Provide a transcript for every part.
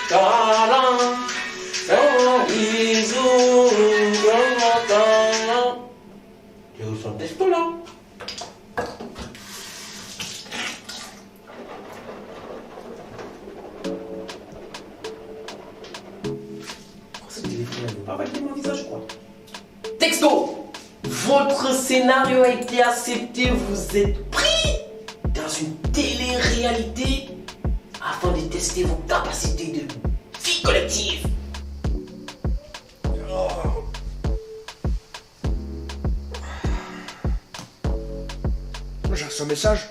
Câlin, un bisou, un câlin. Tu ressens le testo là? Ce téléphone ne veut pas valider mon visage, quoi. Texto! Votre scénario a été accepté, vous êtes pris dans une télé-réalité afin de tester vos capacités de vie collective. J'ai reçu un message.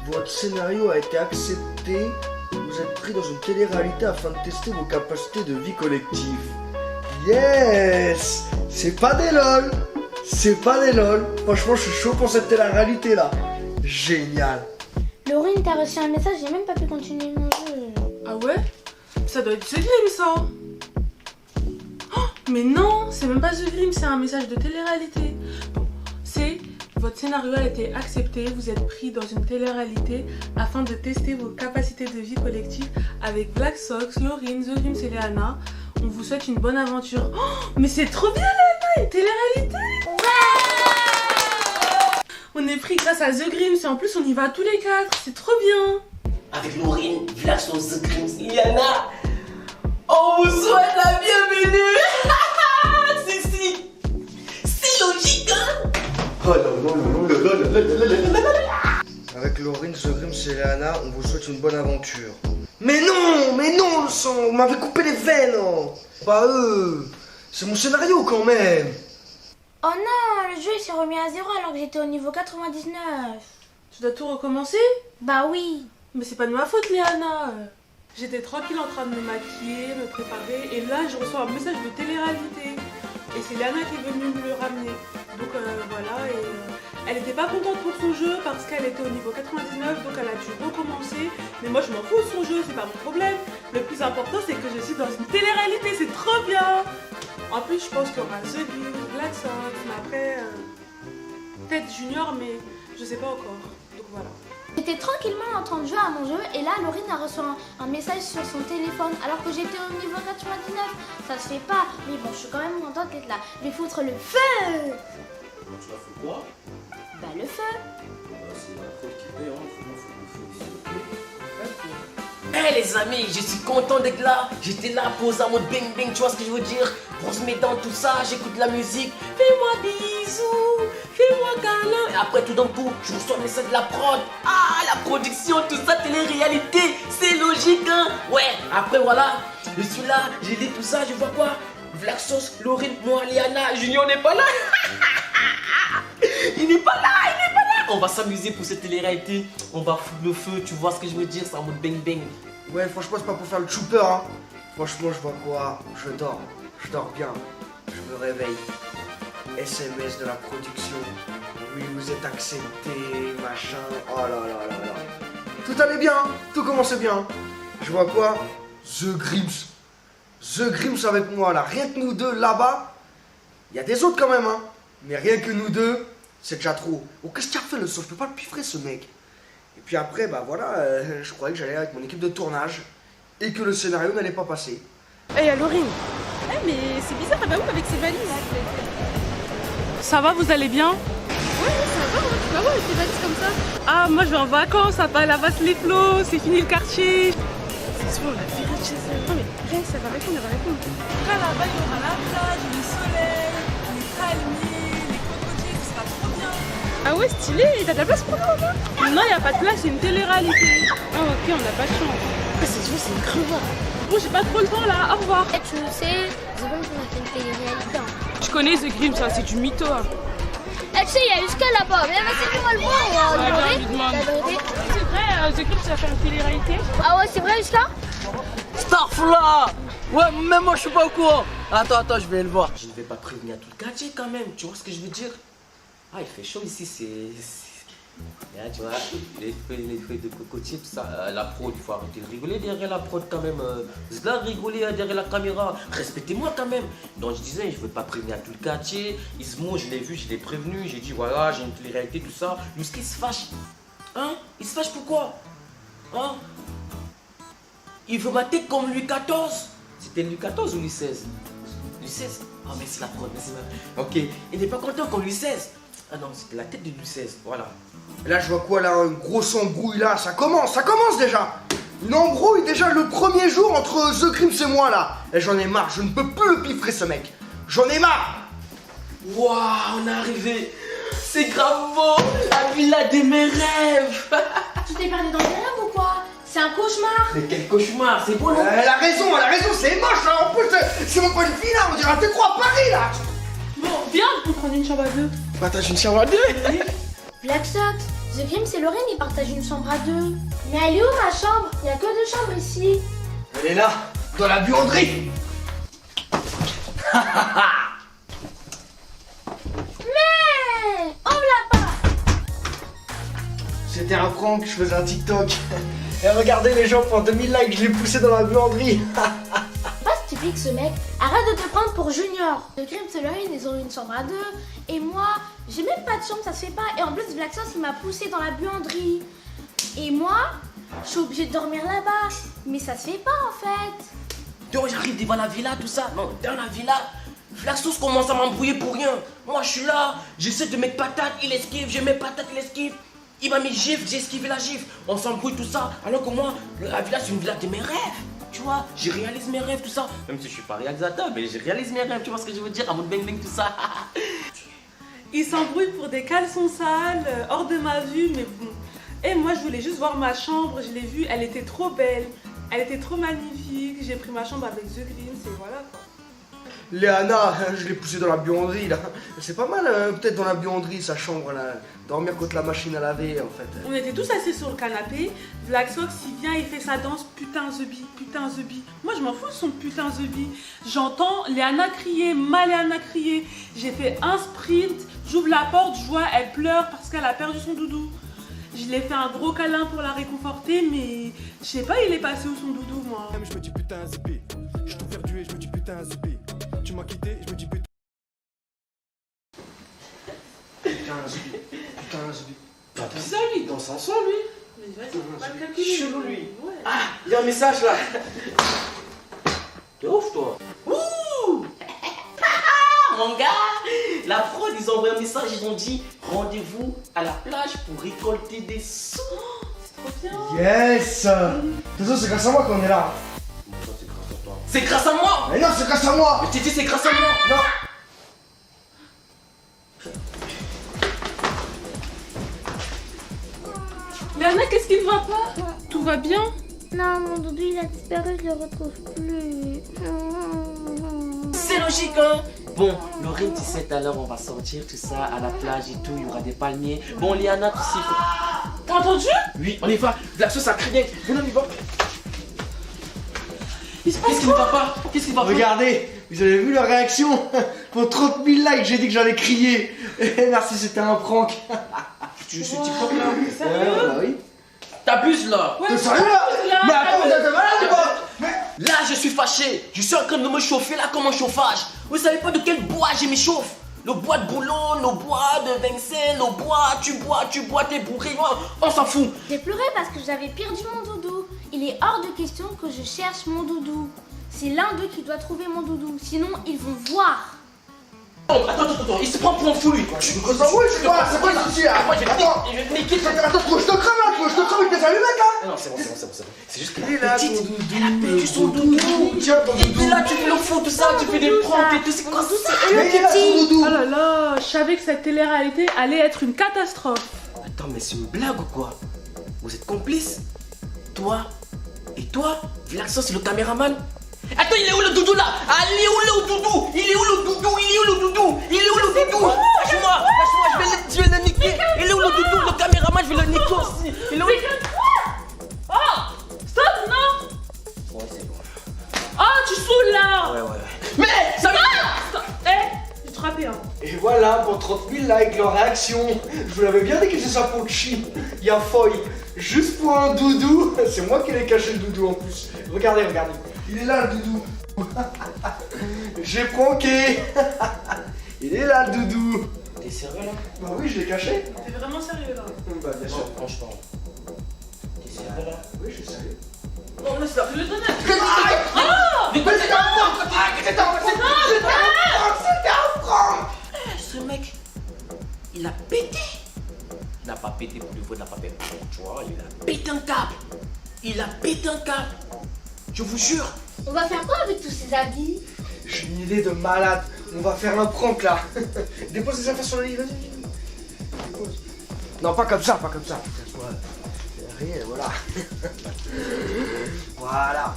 Votre scénario a été accepté. Vous êtes pris dans une télé-réalité afin de tester vos capacités de vie collective. Yes! C'est pas des lol. C'est pas des lol. Franchement, je suis chaud pour cette télé-réalité là. Génial. Laurine, t'as reçu un message, j'ai même pas pu continuer mon jeu. Ah ouais? Ça doit être The Grimm ça. Oh, mais non, c'est même pas The Grimm, c'est un message de télé-réalité. Bon, c'est votre scénario a été accepté, vous êtes pris dans une télé-réalité afin de tester vos capacités de vie collective avec Black Sox, Laurine, The Grimm, c'est Léana. On vous souhaite une bonne aventure. Oh, mais c'est trop bien Léana, une télé-réalité. On est pris grâce à The Grimm, et en plus on y va tous les quatre, c'est trop bien. Avec Laurine, Vlaxos, The Grimm, Iliana, on vous souhaite la bienvenue. C'est logique, hein? Oh là là. Avec Laurine, The Grimm, c'est Léana, on vous souhaite une bonne aventure. Mais non, le sang, vous m'avez coupé les veines, oh. Pas eux. C'est mon scénario quand même. Oh non, le jeu il s'est remis à 0 alors que j'étais au niveau 99. Tu dois tout recommencer? Bah oui. Mais c'est pas de ma faute Léana. J'étais tranquille en train de me maquiller, me préparer et là je reçois un message de télé-réalité. Et c'est Léana qui est venue me le ramener. Donc voilà, et elle était pas contente pour son jeu parce qu'elle était au niveau 99, donc elle a dû recommencer. Mais moi je m'en fous de son jeu, c'est pas mon problème. Le plus important c'est que je suis dans une télé-réalité, c'est trop bien. En plus je pense qu'il y aura The Grimm, Black Sox, mais après peut-être Junior, mais je sais pas encore. Donc voilà. J'étais tranquillement en train de jouer à mon jeu et là Laurine a reçu un message sur son téléphone alors que j'étais au niveau 99. Ça se fait pas, mais bon je suis quand même contente d'être là. Je vais foutre le feu. Comment tu vas faire quoi? Bah le feu. C'est la faute qui paye, hein. Faut le feu. Eh les amis, je suis content d'être là. J'étais là, pose en mode bing bing, tu vois ce que je veux dire? Brosse mes dents, tout ça, j'écoute la musique. Fais-moi bisous, fais-moi câlin. Et après tout d'un coup, je reçois un message de la prod. Ah, la production, tout ça, télé-réalité. C'est logique, hein? Ouais, après voilà, je suis là, j'ai dit tout ça, je vois quoi? Vlaxos, Laurine, moi, Léana, Junior n'est pas là. Il n'est pas là, il n'est pas là. On va s'amuser pour cette télé-réalité. On va foutre le feu, tu vois ce que je veux dire? C'est en mode bang bang. Ouais, franchement, c'est pas pour faire le chooper, hein. Franchement, je vois quoi? Je dors bien. Je me réveille. SMS de la production. Oui, vous êtes accepté, machin. Oh là là là là. Tout allait bien, tout commençait bien. Je vois quoi? The Grimms. The Grimms avec moi là. Rien que nous deux là-bas. Il y a des autres quand même, hein. Mais rien que nous deux, c'est déjà trop. Oh, qu'est-ce qu'il a fait le saut? Je peux pas le piffrer ce mec. Et puis après, bah voilà, je croyais que j'allais avec mon équipe de tournage et que le scénario n'allait pas passer. Hey, Laurine. Eh mais c'est bizarre, elle va où avec ses valises? Ça va, vous allez bien? Ouais, ça va, hein. Tu vas où avec tes valises comme ça? Ah, moi je vais en vacances à Palavas-les-Flots, c'est fini le quartier. C'est sûr, on a viré de chez elle. Non mais reste, elle va répondre, elle va répondre. Après là-bas, il y aura la plage, le soleil, les palmiers, les cocotiers, ce sera trop bien. Ah ouais, stylé, et t'as de la place pour nous là? Non, il n'y a pas de place, c'est une télé-réalité. Ah ok, on n'a pas de chance. Ah, c'est sûr, c'est une crevard. Bon, j'ai pas trop le temps là, au revoir. Et tu le sais, The Grimm on a fait une télé-réalité. Je connais The Grimm, ça c'est du mytho. Hein. Eh tu sais, il y a Yuska là-bas, mais vas-y, on va le voir, on va Ouais, le lui demande. demander. C'est vrai, The Grimm, tu vas faire une télé-réalité? Ah ouais, c'est vrai Yuska? Starfla! Ouais, même moi je suis pas au courant. Attends, je vais le voir. Je ne vais pas prévenir tout le quartier quand même, tu vois ce que je veux dire? Ah, il fait chaud ici, là, tu vois, les feuilles de cocotier, tout ça, la prod, il faut arrêter de rigoler derrière la prod quand même. C'est là rigoler derrière la caméra. Respectez-moi quand même. Donc je disais, je ne veux pas prévenir tout le quartier. Ismo, je l'ai vu, je l'ai prévenu. J'ai dit, voilà, j'ai une télé-réalité, tout ça. Jusqu'il se fâche. Hein? Il se fâche pourquoi? Hein? Il veut ma tête comme Louis XIV. C'était Louis XIV ou Louis XVI? Louis XVI? Ah, mais c'est la prod, mais c'est mal. Ok, il n'est pas content comme Louis XVI. Ah non, c'était la tête de Louis XVI, voilà. Et là, je vois quoi là? Une grosse embrouille là. Ça commence déjà. Une embrouille déjà le premier jour entre The Crims et moi là. Et j'en ai marre, je ne peux plus le piffrer ce mec. J'en ai marre. Waouh, on est arrivé. C'est grave beau, la villa de mes rêves. Tu t'es perdu dans tes rêves ou quoi? C'est un cauchemar. Mais quel cauchemar, c'est beau non? Elle a raison, c'est moche là. En plus, c'est mon point de vue là. On dirait un T3 à Paris là. Bon, viens, on prend une chambre à deux. Partage une chambre à deux. Black Sox, The Grims et Lorraine, ils partagent une chambre à deux. Mais elle est où ma chambre? Il y a que 2 chambres ici. Elle est là, dans la buanderie. Mais on l'a pas. C'était un prank, je faisais un TikTok. Et regardez les gens, pour 2000 likes, je l'ai poussé dans la buanderie. Pas typique ce mec. Arrête de te prendre pour Junior. The Grims et Lorraine, ils ont une chambre à 2. Et moi, j'ai même pas de chambre, ça se fait pas. Et en plus, Black Sauce, il m'a poussé dans la buanderie. Et moi, je suis obligée de dormir là-bas. Mais ça se fait pas en fait. Donc j'arrive devant la villa, tout ça. Non, dans la villa, Black Sauce commence à m'embrouiller pour rien. Moi je suis là, j'essaie de mettre patate, il esquive, je mets patate, il esquive. Il m'a mis gifle, j'ai esquivé la gifle. On s'embrouille tout ça. Alors que moi, la villa c'est une villa de mes rêves. Tu vois, je réalise mes rêves, tout ça. Même si je suis pas réalisateur, mais je réalise mes rêves, tu vois ce que je veux dire? À mon bang bang, tout ça. Ils s'embrouillent pour des caleçons sales, hors de ma vue, mais bon. Et moi, je voulais juste voir ma chambre, je l'ai vue, elle était trop belle, elle était trop magnifique. J'ai pris ma chambre avec The Grims et voilà quoi. Léana, je l'ai poussé dans la buanderie là. C'est pas mal, peut-être dans la buanderie, sa chambre là. Dormir contre la machine à laver en fait. On était tous assis sur le canapé. Black Sox, il vient, il fait sa danse. Putain, The Bee, putain, The Bee. Moi, je m'en fous de son putain The Bee. J'entends Léana crier, ma Léana crier. J'ai fait un sprint, j'ouvre la porte, je vois, elle pleure parce qu'elle a perdu son doudou. Je lui ai fait un gros câlin pour la réconforter, mais je sais pas, il est passé où son doudou, moi. Je me dis putain, Zébé. Je suis tout perdu et je me dis putain, Zébé. Tu m'as quitté, je me dis putain. Putain, Zbi. Pas bizarre lui, dans son son lui. Mais vas-y, on va le calculer. Chelou lui. Ouais. Ah, il y a un message là. T'es ouf toi. Ouh. Mon gars, la fraude, ils ont envoyé un message, ils ont dit rendez-vous à la plage pour récolter des sous. C'est trop bien. Yes. De toute façon, c'est grâce à moi qu'on est là. C'est grâce à moi. Mais non, c'est grâce à moi. Mais Titi, c'est grâce à moi. Non. Léana, qu'est-ce qui ne va pas? Tout va bien? Non, mon doudou il a disparu, je le retrouve plus. C'est logique, hein. Bon, Lorraine, tu sais, tout à l'heure, on va sortir, tout ça, à la plage et tout, il y aura des palmiers. Bon, Léana, tu sais, T'as entendu? oui, on y va. La sauce a crié. Venez, on y va. Il se passe Qu'est-ce qui ne va pas? Qu'est-ce qui va pas? Regardez, vous avez vu la réaction? Pour 30 000 likes, j'ai dit que j'allais crier. Et merci, c'était un prank. Tu ce TikTok là? Sérieux? Bah oui. T'abuses là. T'es sérieux là? Mais attends, vous êtes malade ou quoi? Là, je suis fâché. Je suis en train de me chauffer là comme un chauffage. Vous savez pas de quel bois je m'échauffe? Le bois de Boulogne, le bois de Vincennes, le bois, tu bois, t'es bourré. On s'en fout. J'ai pleuré parce que j'avais perdu mon doudou. Il est hors de question que je cherche mon doudou. C'est l'un d'eux qui doit trouver mon doudou. Sinon, ils vont voir. Oh, attends, il se prend pour un fou lui. Je me embrouille, c'est quoi le souci là? Moi, je vais Attends, te niquer. attends, faut que je te crame là, faut que je te crame avec tes allumettes là. Non, c'est bon. C'est juste que Il est la là, petite, ton doudou. elle a perdu son doudou. Tiens, ton doudou. Et là, tu fais le fou, tout ça, tu fais des pranks et tout. C'est quoi ça? Mais il est là, ton doudou. Oh là là, je savais que cette télé-réalité allait être une catastrophe. Attends, mais c'est une blague ou quoi? Vous êtes complices? Toi et toi? Vlaxo, c'est le caméraman? Attends, il est où le doudou là? Ah, il est où le doudou? Il est où le doudou? Lâche-moi, je vais le niquer. Il est où le doudou? Le caméraman, je vais le niquer aussi. Il est où? Oh, stop, non. Ouais, c'est bon. Oh, tu saoules là. Ouais. Mais ça va. Stop. Eh, j'ai frappé hein. Et voilà pour 30 000 likes, leur réaction. Je vous l'avais bien dit que c'est ça pour Chi. Il y a Foy. Juste pour un doudou. C'est moi qui l'ai caché le doudou en plus. Regardez. Il est là le doudou. J'ai pranké. Il est là le doudou. T'es sérieux là? Bah oui, je l'ai caché. T'es vraiment sérieux là? Bah bien sûr. Non, franchement. T'es sérieux là? Oui, Oui, je sais. Non, laisse faire. Je le donne à Mais quoi, C'était un franc! C'était un franc! ce mec, il a pété. Il n'a pas pété pour du faux, il n'a pas pété. Tu vois, il a pété un câble. Il a pété un câble. Je vous jure. On va faire quoi avec tous ces habits? J'ai une idée de malade. On va faire un prank là. Dépose les affaires sur le lit, vas-y. Dépose. Non, pas comme ça, pas comme ça. Rien, voilà. Voilà.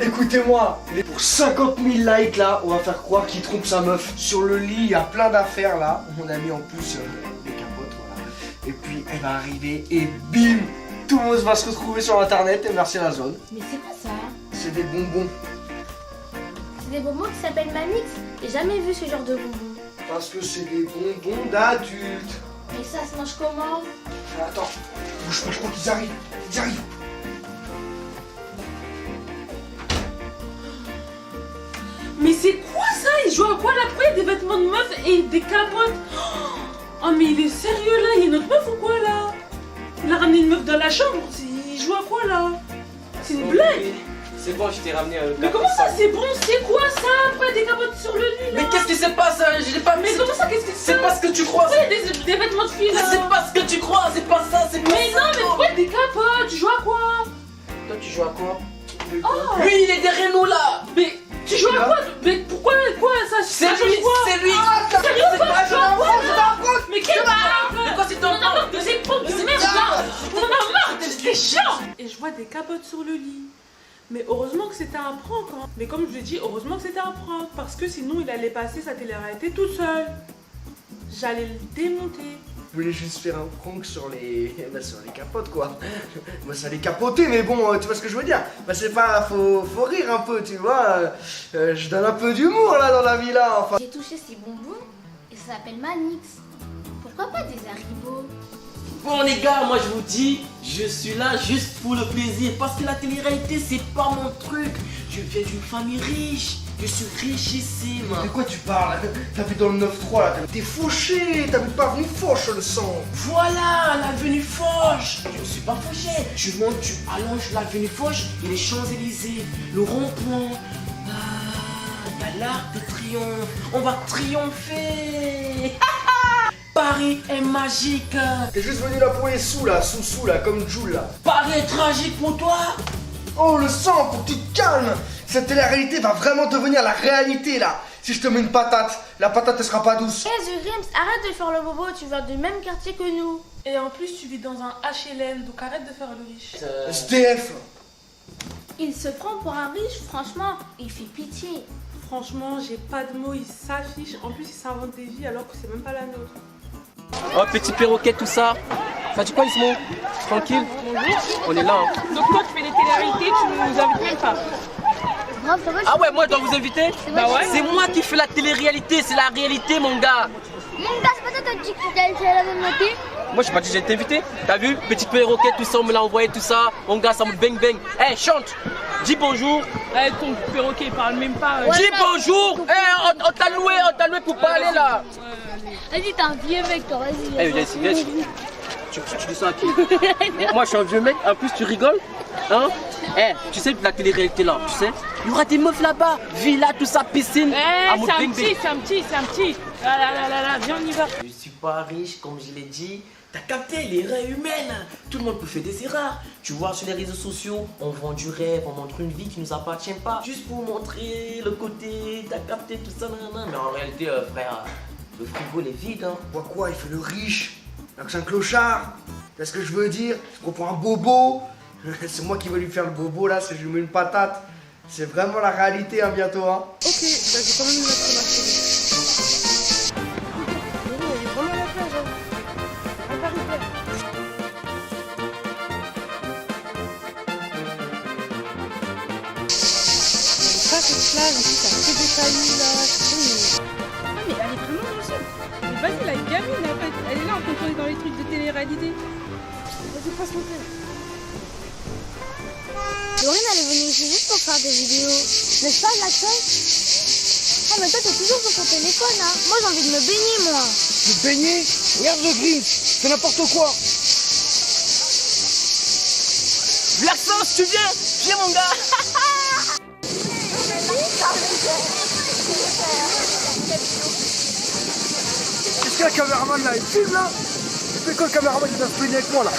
Écoutez-moi, pour 50 000 likes là, on va faire croire qu'il trompe sa meuf. Sur le lit, il y a plein d'affaires là. On a mis en plus des capotes, voilà. Et puis elle va arriver et bim, tout le monde va se retrouver sur internet et merci la zone. Mais c'est quoi ça? C'est des bonbons. C'est des bonbons qui s'appellent Manix. J'ai jamais vu ce genre de bonbons. Parce que c'est des bonbons d'adultes. Et ça se mange comment? Attends, bouge pas, je crois qu'ils arrivent. Ils arrivent. Mais c'est quoi ça? Il joue à quoi là? Pourquoi il y a des vêtements de meuf et des capotes? Oh mais il est sérieux là? Il y a une autre meuf ou quoi là? Il a ramené une meuf dans la chambre. Il joue à quoi là? C'est une blague? C'est bon, je t'ai ramené un Mais comment ça c'est bon? C'est quoi ça? Pourquoi il y a des capotes sur le lit là? Mais qu'est-ce qui se passe? Je l'ai pas mis. Mais comment ça? Qu'est-ce qui se C'est passe? pas ce que tu crois. Pourquoi il y a des vêtements de filles là? C'est pas ce que tu crois. C'est pas ça. C'est pas Mais ça. non, mais pourquoi il y a des capotes? Tu joues à quoi? Toi, tu joues à quoi? Oh! Lui, il est derrière nous là. Mais tu joues à quoi? Mais pourquoi quoi ça? C'est ça lui. joue quoi? C'est lui. Sérieux quoi? Tu joues à quoi là? Mais quel Mais quoi, c'est ton On en a marre de ces pompes de merde là! On en a marre de ces chiants! Et je vois des capotes sur le lit. Mais heureusement que c'était un prank, hein. Mais comme je l'ai dit, heureusement que c'était un prank. Parce que sinon il allait passer sa télé-réalité tout seul. J'allais le démonter. Je voulais juste faire un prank sur les. Bah, sur les capotes quoi. Bah, ça les capoter, mais bon, tu vois ce que je veux dire. Bah, c'est pas. Faut rire un peu, tu vois. Je donne un peu d'humour là dans la vie là, enfin. J'ai touché ces bonbons et ça s'appelle Manix. Pourquoi pas des Haribo? Bon les gars, moi je vous dis, je suis là juste pour le plaisir. Parce que la télé-réalité, c'est pas mon truc. Je viens d'une famille riche. Je suis richissime. De quoi tu parles? T'habites dans le 9-3 là, t'es fauché, t'habites pas venu fauche le sang. Voilà, l'avenue Foch. Je ne suis pas fauché. Tu montes, tu allonges l'avenue Foch et les Champs-Élysées, le rond-point. Il y a l'Arc de Triomphe. On va triompher. Paris est magique. T'es juste venu là pour les sous là, sous là, comme Jules là. Paris est tragique pour toi. Oh le sang, faut que tu te calmes. Cette télé-réalité va vraiment devenir la réalité là. Si je te mets une patate, la patate elle sera pas douce. Hé The Grims, arrête de faire le bobo, tu viens du même quartier que nous. Et en plus tu vis dans un HLM, donc arrête de faire le riche. SDF. Il se prend pour un riche, franchement, il fait pitié. Franchement, j'ai pas de mots, il s'affiche. En plus il s'invente des vies alors que c'est même pas la nôtre. Oh, petit perroquet, tout ça. Ça dit quoi, Ismo? Tranquille? On est là. Hein. Donc toi tu fais des télé-réalités, tu nous invites même pas. Ah ouais, moi je dois vous inviter? Bah ouais. C'est moi qui fais la télé-réalité, c'est la réalité, mon gars. Mon gars, c'est pas toi qui as dit que t'allais faire la même moitié? Moi j'ai pas dit que j'allais t'inviter. T'as vu? Petit perroquet, tout ça, on me l'a envoyé, tout ça. Mon gars, ça me bang bang. Eh, chante! Dis bonjour! Eh, ton perroquet il parle même pas. Dis bonjour! Eh, on t'a loué pour parler là! Vas-y, t'es un vieux mec, toi, vas-y. Eh, viens ici, viens ici. Tu dis ça à qui? Moi je suis un vieux mec, en plus tu rigoles? Hein? Eh, tu sais la télé-réalité là, tu sais? Il y aura des meufs là-bas, villa, tout ça, piscine. Eh, mode c'est un bang petit, bang. c'est un petit, c'est un petit. Là, viens on y va. Je suis pas riche, comme je l'ai dit. T'as capté les rêves humaines. Tout le monde peut faire des erreurs. Tu vois, sur les réseaux sociaux, on vend du rêve, on montre une vie qui nous appartient pas. Juste pour montrer le côté, t'as capté tout ça, nanana. Mais en réalité, frère, le frigo il est vide. Hein. Quoi, il fait le riche. Là que c'est un clochard. C'est ce que je veux dire. Je prends pour un bobo. C'est moi qui vais lui faire le bobo là, si je lui mets une patate. C'est vraiment la réalité hein, bientôt hein. Ok, bah j'ai quand même une lettre ma chérie. Véro, elle est vraiment à la plage, hein. À Paris, quoi. Ça, cette plage, ici, ça fait des cailloux, là. Ah mais elle est vraiment innocente. Mais vas-y la gamine en fait, elle est là en train de tourner dans les trucs de télé-réalité. Vas-y, passe mon thé. Laurine, elle est venue ici juste pour faire des vidéos. N'est-ce pas, Jackson? Ah, mais toi, t'es toujours sur ton téléphone, hein. Moi, j'ai envie de me baigner, moi. Me baigner. Regarde le Grims, c'est n'importe quoi. Black Sauce, tu viens? Viens mon gars. Qu'est-ce qu'il y a le caméraman là? Il filme là? Il fait quoi le caméraman? Il va se peigner avec moi là.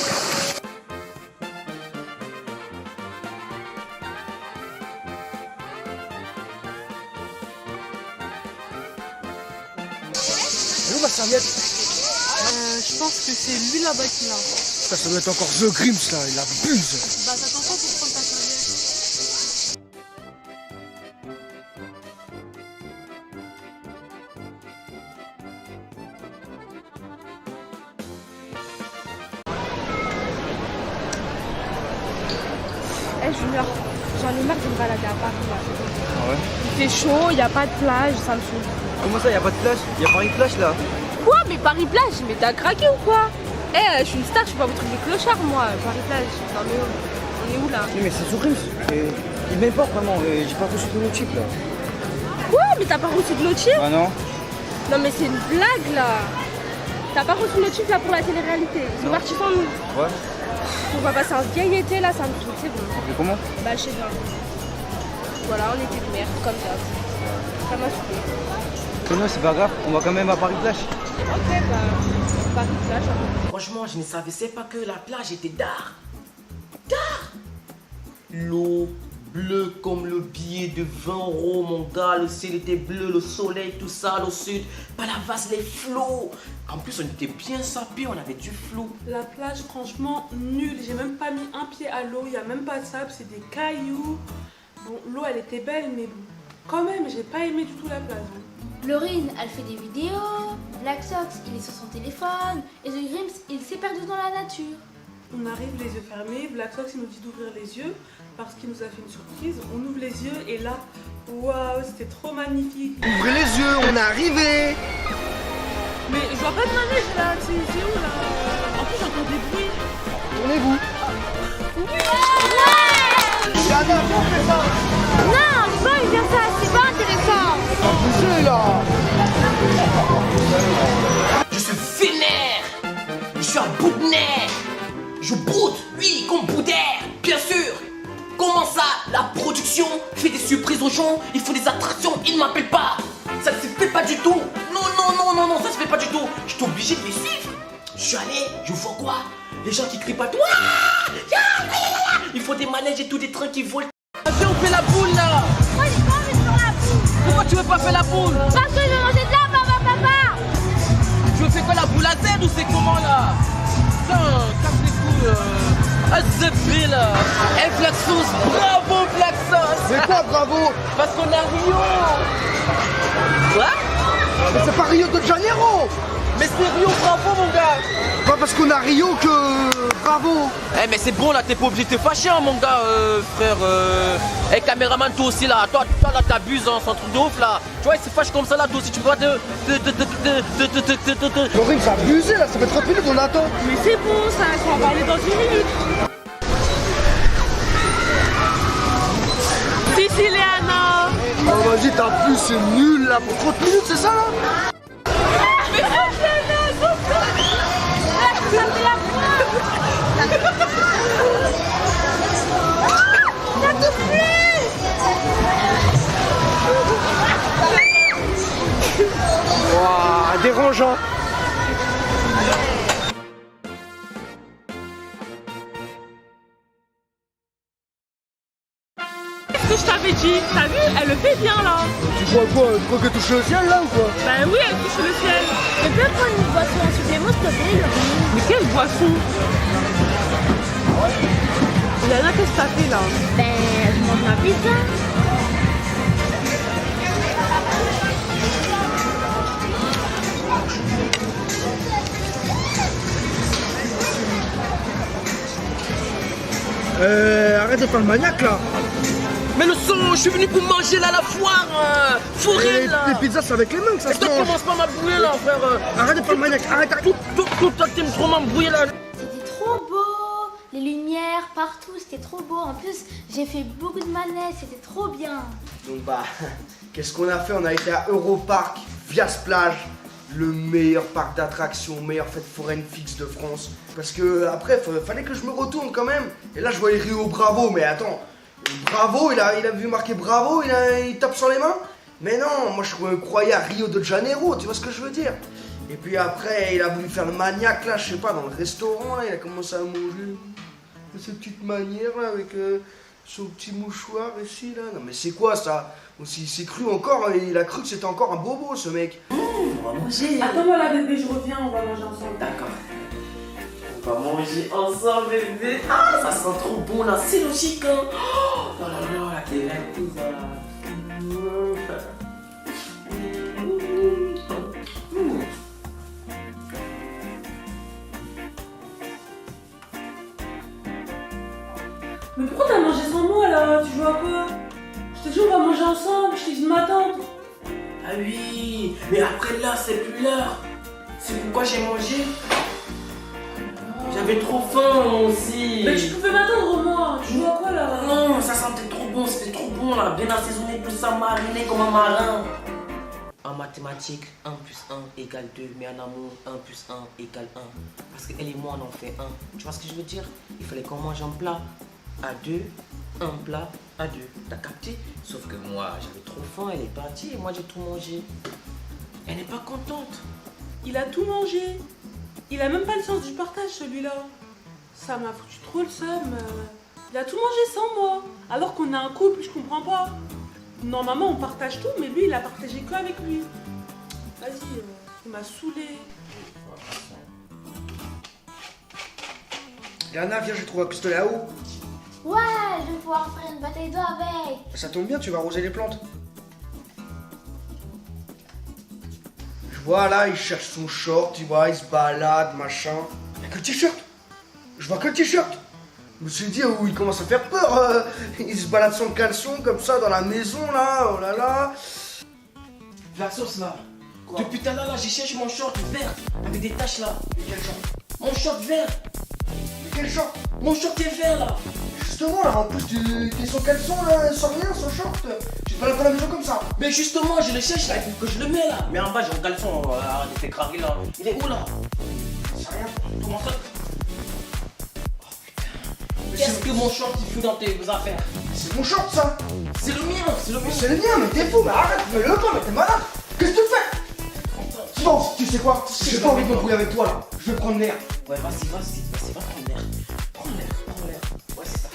Elle est où ma serviette? Je pense que c'est lui là-bas qui l'a. Putain, ça doit être encore The Grims là, il abuse. Bah t'attends pas pour prendre ta serviette. Junior, j'en ai marre de me balader à Paris là. Ah ouais? Il fait chaud, il n'y a pas de plage, ça me saoule. Comment ça, y a pas de plage? Y a Paris-Plage là? Quoi? Mais Paris-Plage? Mais t'as craqué ou quoi? Je suis une star, je suis pas votre truc de clochard moi. Paris-Plage, non mais on est où là? Oui, mais c'est The Grims. Il m'importe vraiment, j'ai pas reçu de l'autre type là. Quoi? Mais t'as pas reçu de l'autre chip? Ah non? Non mais c'est une blague là. T'as pas reçu l'autre chip là pour la télé-réalité. Ils sont Non. partis sans nous. Ouais. On va passer un vieil été là, ça me saoule, c'est bon. Mais comment? Bah je sais bien. Voilà, on était de merde, comme ça. Ça m'a saoulé. Non, c'est pas grave, on va quand même à Paris-Plage. Ok, bah, Paris-Plage. Franchement, je ne savais pas que la plage était d'art. D'art. L'eau bleue comme le billet de 20 €, mon gars. Le ciel était bleu, le soleil, tout ça, le sud. Palavas, les flots. En plus, on était bien sapés, on avait du flot. La plage, franchement, nulle. J'ai même pas mis un pied à l'eau. Il n'y a même pas de sable, c'est des cailloux. Bon, l'eau, elle était belle, mais bon, quand même, j'ai pas aimé du tout la plage. Laurine, elle fait des vidéos. Black Sox, il est sur son téléphone. Et The Grims, il s'est perdu dans la nature. On arrive les yeux fermés. Black Sox, il nous dit d'ouvrir les yeux parce qu'il nous a fait une surprise. On ouvre les yeux et là, waouh, c'était trop magnifique. Ouvrez les yeux, on est arrivé. Mais je vois pas de manège là, c'est où là? En plus, j'entends des bruits. Tournez-vous. Non, pas il vient ça, c'est pas intéressant. Bougez là. Je suis vénère. Je suis un bout de nerf. Je boude, oui, comme Boudère, bien sûr. Comment ça, la production fait des surprises aux gens, il faut des attractions, ils ne m'appellent pas. Ça ne se fait pas du tout. Non, ça se fait pas du tout. Je suis obligé de les suivre. Je suis allé, je vois quoi? Les gens qui crient pas tout. Il faut des manèges et tout, des trains qui volent. Viens, on fait la boule là. Moi, j'ai pas envie de faire la boule. Pourquoi tu veux pas faire la boule? Parce que je veux manger de la papa. Tu veux faire quoi, la boule à Z ou c'est comment là? Putain, casse les couilles. Ah, c'est vrai là. Eh, Black Sauce, bravo Black Sauce. C'est quoi bravo? Parce qu'on est à Rio. Quoi? Mais c'est pas Rio de Janeiro. Mais c'est Rio, bravo mon gars. Pas parce qu'on a Rio que bravo. Eh mais c'est bon là, t'es pas obligé de te fâcher hein, mon gars, frère. Eh caméraman, toi aussi là, toi là t'abuses, hein, c'est un truc de ouf là. Tu vois, il se fâche comme ça là, toi aussi tu peux pas Laurine, c'est abusé là, ça fait 30 minutes on attend. Mais c'est bon ça, on va aller dans une minute. Siciliano. Oh vas-y, t'as plus, c'est nul là pour 30 minutes, c'est ça là? Wouah, dérangeant. Qu'est-ce que je t'avais dit? T'as vu? Elle le fait bien là. Tu crois quoi? Tu crois qu'elle touche le ciel là ou quoi? Bah oui, elle touche le ciel. Je peux prendre une boisson en supplément, s'il te plaît, Laurine? Mais quelle boisson? Lana, qu'est-ce que t'as fait là? Ben, je mange ma pizza. Arrête de faire le maniaque là. Mais le son, je suis venu pour manger là la foire, fourrée là. Les pizzas c'est avec les mains que ça Et se toi mange. commence pas à m'embrouiller là frère. Arrête de faire le maniaque, arrête. Tout toi t'aimes trop m'embrouiller là. C'était trop beau. Les lumières partout, c'était trop beau. En plus, j'ai fait beaucoup de manèges, c'était trop bien. Donc bah, qu'est-ce qu'on a fait? On a été à Europark, Vias Plage, le meilleur parc d'attractions, meilleure fête foraine fixe de France. Parce que après, fallait que je me retourne quand même. Et là, je voyais Rio Bravo, mais attends, Bravo, il a vu marquer Bravo, il tape sur les mains. Mais non, moi je croyais à Rio de Janeiro, tu vois ce que je veux dire. Et puis après, il a voulu faire le maniaque là, je sais pas, dans le restaurant là, il a commencé à manger de ses petites manières là, avec son petit mouchoir ici là. Non mais c'est quoi ça? Il s'est cru encore, il a cru que c'était encore un bobo ce mec. On va manger. Attends-moi là, bébé, je reviens, on va manger ensemble. D'accord. On va manger ensemble, bébé. Ah, ça sent trop bon là, c'est logique, hein. Oh là là, la télé, tout ça. Mais pourquoi t'as mangé sans moi là? Tu joues à quoi? Je t'ai dit on va manger ensemble, je t'ai dit de m'attendre. Ah oui, mais après là, c'est plus l'heure. C'est pourquoi j'ai mangé. J'avais trop faim moi aussi. Mais tu pouvais m'attendre moi, tu joues à quoi là? Non, ça sentait trop bon, c'était trop bon là, bien assaisonné, tout ça mariné comme un marin. En mathématiques, 1 plus 1 égale 2, mais en amour, 1 plus 1 égale 1. Parce qu'elle et moi, on en fait 1. Tu vois ce que je veux dire? Il fallait qu'on mange un plat à 2, un plat à 2. T'as capté? Sauf que moi, j'avais trop faim, elle est partie et moi, j'ai tout mangé. Elle n'est pas contente. Il a tout mangé. Il a même pas le sens du partage celui-là. Ça m'a foutu trop le seum. Il a tout mangé sans moi. Alors qu'on a un couple, je comprends pas. Normalement on partage tout, mais lui il a partagé que avec lui. Vas-y, il m'a saoulé. Yana, viens, j'ai trouvé un pistolet à eau. Ouais, je vais pouvoir faire une bataille d'eau avec. Ça tombe bien, tu vas arroser les plantes. Je vois là, il cherche son short, tu vois, il se balade, machin. Il n'y a que le t-shirt. Je vois que le t-shirt. Je me suis dit, oh, il commence à faire peur. Il se balade sans caleçon comme ça dans la maison là, oh là là. La sauce là. Depuis tout à l'heure là, j'ai cherché mon short vert avec des taches là. Mais quel short? Mon short vert. Mais quel short? Mon short est vert là. Justement là, en plus t'es sans caleçon là, sans rien, sans short. Tu te balades dans la maison comme ça. Mais justement, je le cherche là, il faut que je le mets là. Mais en bas, j'ai un caleçon, il fait craquer là. Il est où là? C'est rien. Comment ça? Qu'est-ce que mon short il fout dans tes affaires? C'est mon short ça. C'est le mien, c'est le mien. C'est le mien, mais t'es fou, mais arrête, mais le pas, mais t'es malade. Qu'est-ce que tu fais? Non, tu sais quoi? J'ai pas envie de m'embrouiller avec toi là. Je vais prendre l'air. Ouais, vas-y, va prendre l'air. Prends l'air. Ouais, c'est ça.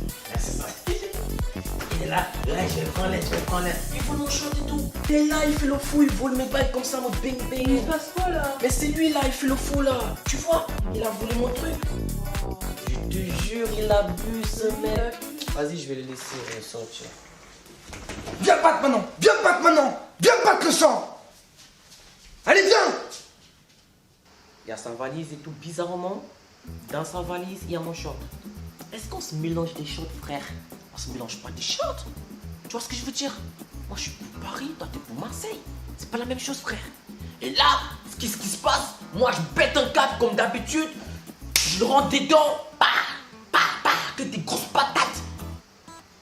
Ouais, c'est ça. Il est là, je vais prendre l'air. Il vole mon short et tout. Il est là, il fait le fou, il vole mes bails comme ça, mon bing Il bing. se passe quoi là? Mais c'est lui là, il fait le fou là. Tu vois, il a volé mon truc. Je te jure, il abuse ce mec. Vas-y, je vais le laisser sortir. Viens battre maintenant. Viens battre le sang. Allez, viens. Il y a sa valise et tout. Bizarrement, dans sa valise, il y a mon short. Est-ce qu'on se mélange des shorts, frère? On se mélange pas des shorts. Tu vois ce que je veux dire? Moi, je suis pour Paris, toi, t'es pour Marseille. C'est pas la même chose, frère. Et là, ce qui se passe, moi, je pète un câble comme d'habitude. Je le rentre dedans. Que des grosses patates.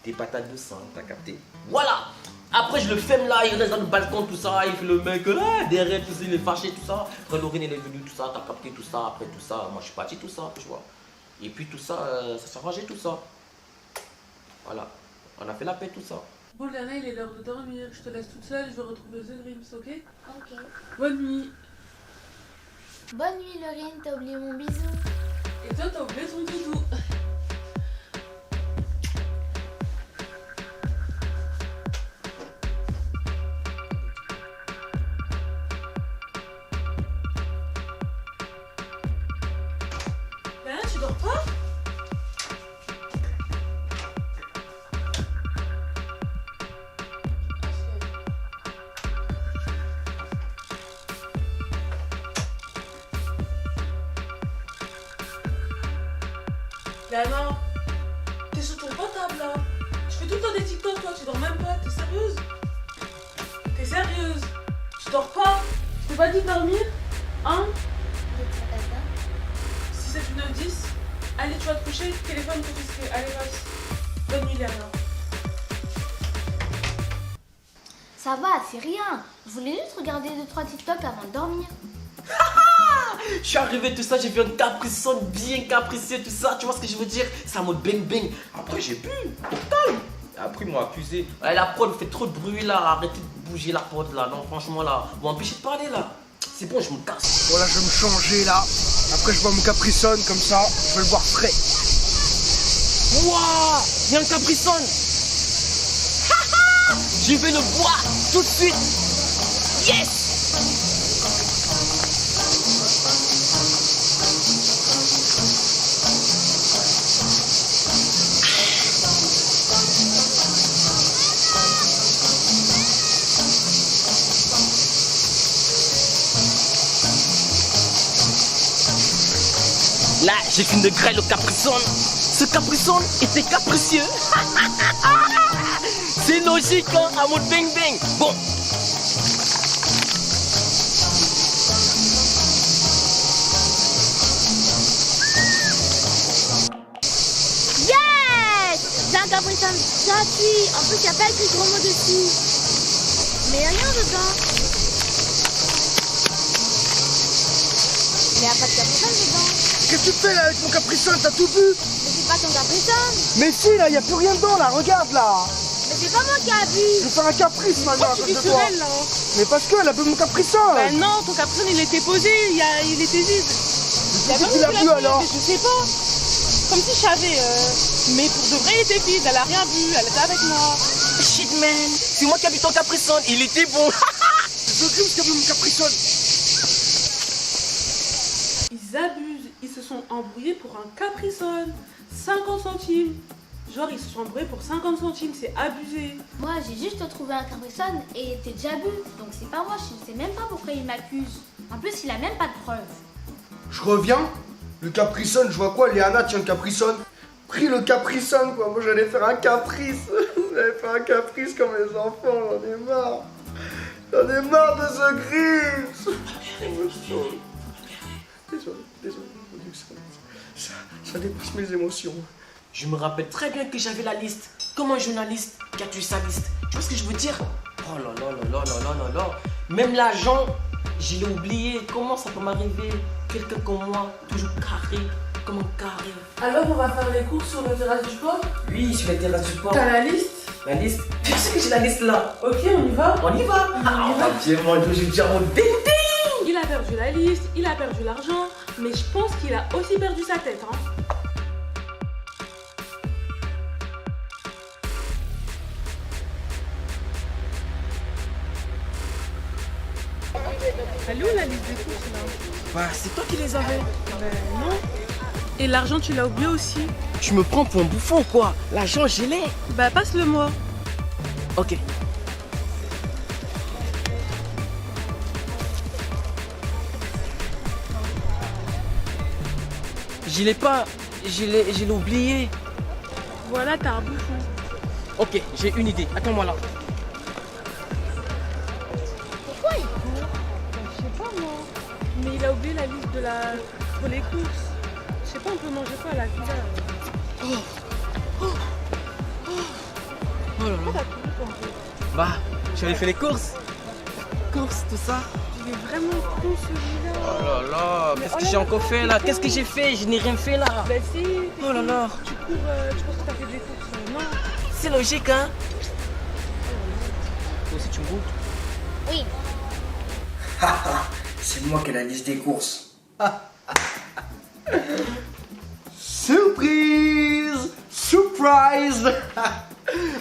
Des patates de sang, t'as capté? Voilà. Après, je le ferme là, il reste dans le balcon, tout ça. Il fait le mec là, derrière, tout ça, il est fâché, tout ça. Après, Laurine, elle est venue, tout ça, t'as capté tout ça. Après, tout ça, moi, je suis parti, tout ça, tu vois. Et puis, tout ça, ça s'est arrangé, tout ça. Voilà. On a fait la paix, tout ça. Bon, Léana, il est l'heure de dormir. Je te laisse toute seule, je vais retrouver The Grims, ok? Ok. Bonne nuit. Bonne nuit, Laurine, t'as oublié mon bisou. Et toi, t'as oublié ton doudou. Léana, tu dors pas? Léana, t'es sur ton portable là. Je fais tout le temps des TikTok, toi, tu dors même pas. T'es sérieuse? T'es sérieuse? Tu dors pas? Je t'ai pas dit de dormir? Hein? 6, 7, 8, 9, 10. Allez, tu vas te coucher, téléphone confisqué. Allez, vas-y. Bonne nuit, Léana. Ça va, c'est rien. Je voulais juste regarder 2-3 TikTok avant de dormir. Je suis arrivé, tout ça, j'ai vu un Capri-Sun bien capricieux, tout ça, tu vois ce que je veux dire? C'est un mode bang bang. Après, j'ai bu, total. Et après, ils m'ont accusé. Ouais, la prod fait trop de bruit là, arrêtez de bouger la prod là. Non, franchement là, vous m'empêchez de parler là. C'est bon, je me casse. Voilà, je vais me changer là. Après, je bois mon Capri-Sun comme ça, je vais le boire frais. Wouah, il y a un Capri-Sun. Je vais le boire tout de suite. Yes. Là, j'ai fini de grêler le Capri-Sun. Ce Capri-Sun était capricieux. C'est logique, hein, à mode bang bang. Bon. Yes! J'ai un Capri-Sun gratuit. En plus, il n'y a pas écrit gros mots dessus. Mais il n'y a rien dedans. Mais il n'y a pas de Capri-Sun dedans. Qu'est-ce que tu fais là avec mon Capri-Sun? T'as tout bu? Mais c'est pas ton Capri-Sun. Mais si, là, y a plus rien dedans, là, regarde là. Mais c'est pas moi qui a bu. Je vais faire un caprice maintenant à Tu cause dis de sur toi. elle là. Mais parce qu'elle a bu mon Capri-Sun. Bah non, ton Capri-Sun il était posé, il était vide. Mais pourquoi tu l'as bu alors? Je sais pas. Comme si je savais. Mais pour de vrai, il était vide, elle a rien bu, elle était avec moi. Shit man, c'est moi qui ai bu ton Capri-Sun, il était bon. Je crie parce qu'elle a bu mon Capri-Sun. Ils abusent, ils se sont embrouillés pour un Capri-Sun. 50 centimes. Genre, ils se sont embrouillés pour 50 centimes, c'est abusé. Moi, j'ai juste trouvé un Capri-Sun et il était déjà bu. Donc c'est pas moi, je sais même pas pourquoi il m'accuse. En plus, il a même pas de preuves. Je reviens, le Capri-Sun, je vois quoi? Léana tient le Capri-Sun. Pris le Capri-Sun quoi, moi j'allais faire un caprice. J'allais faire un caprice comme les enfants, j'en ai marre. J'en ai marre de ce gris. Désolé, ça dépasse mes émotions. Je me rappelle très bien que j'avais la liste. Comme un journaliste qui a tué sa liste. Tu vois ce que je veux dire? Oh là là là là là là là là. Même l'agent, je l'ai oublié. Comment ça peut m'arriver? Quelqu'un comme moi, toujours carré, comme un carré. Alors, on va faire les courses sur le terrasse du port. Oui, sur la terrasse du port. T'as la liste? La liste? Bien sûr que j'ai la liste là. Ok, on y va. On y va. Ah, on va bien manger, j'ai déjà mon ding. Il a perdu la liste, il a perdu l'argent, mais je pense qu'il a aussi perdu sa tête. Hein. Elle est où la liste des courses là? Bah, c'est toi qui les avais. Ben non. Et l'argent, tu l'as oublié aussi. Tu me prends pour un bouffon ou quoi? L'argent, je l'ai. Bah passe-le moi. Ok. Je l'ai pas. Je l'ai oublié. Voilà, t'as un bouffon. Ok, j'ai une idée. Attends-moi là. Pourquoi il court? Je sais pas moi. Mais il a oublié la liste pour les courses. Je sais pas, on peut manger quoi à la villa? Oh là là. Bah, j'avais fait les courses. Courses, tout ça. Il est vraiment con celui-là. Oh là là, qu'est-ce que j'ai encore fait là? Qu'est-ce que j'ai fait? Je n'ai rien fait là. Bah si. Oh là là. Tu cours, tu penses que t'as fait des courses? Non. C'est logique, hein? Toi aussi, tu me goûtes? Oui. C'est moi qui ai la liste des courses. Surprise! Surprise!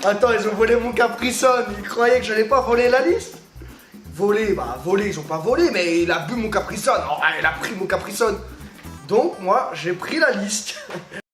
Attends, ils ont volé mon Capri-Sun. Ils croyaient que j'allais pas voler la liste? Voler, bah voler, ils ont pas volé, mais il a bu mon Capri-Sun. Oh, il a pris mon Capri-Sun. Donc moi, j'ai pris la liste.